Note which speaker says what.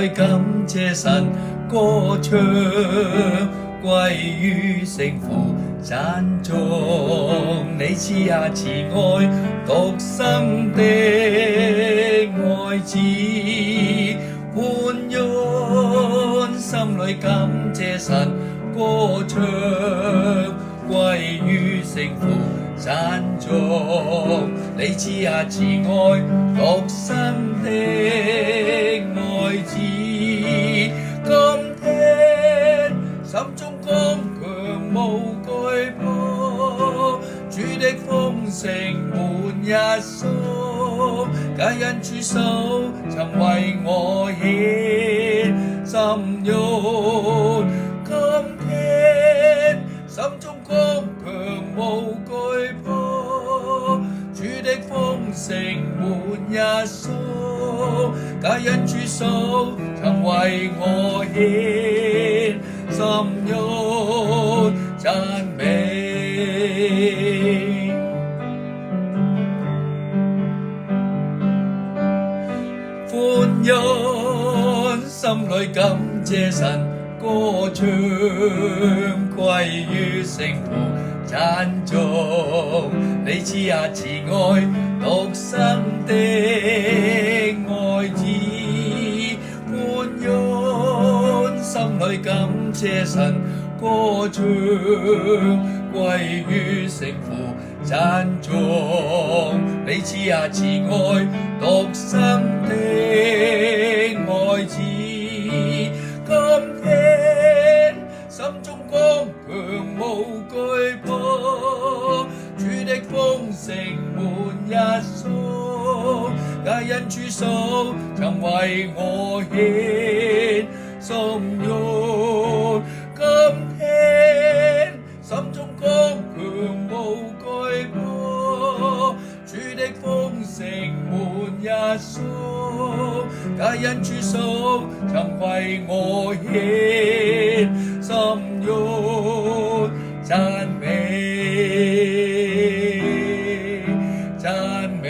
Speaker 1: 裏感謝神，歌唱歸於聖父，讚頌你賜下慈愛獨生的愛子，歡欣心裏感謝神，歌唱歸於聖父，讚頌你賜下慈愛獨生的愛子。今天心中剛強無懼怕，主的豐盛滿一所，皆因主手曾為我顯心願。今天心中剛強無懼怕，主的豐盛滿一所，皆因主手曾為我顯心願，讚美。歡欣心裏感謝神，歌唱歸於聖父，讚頌你賜下慈愛獨生的愛子，歡欣心裏感謝神，歌唱歸於聖父，讚頌你賜下慈愛獨生的愛子。今天心中剛強無懼怕，主的豐盛滿一所，皆因主手曾為我顯心願。今天心中剛強無懼怕，主的豐盛滿一所，皆因主手曾為我顯心願，讚美讚美。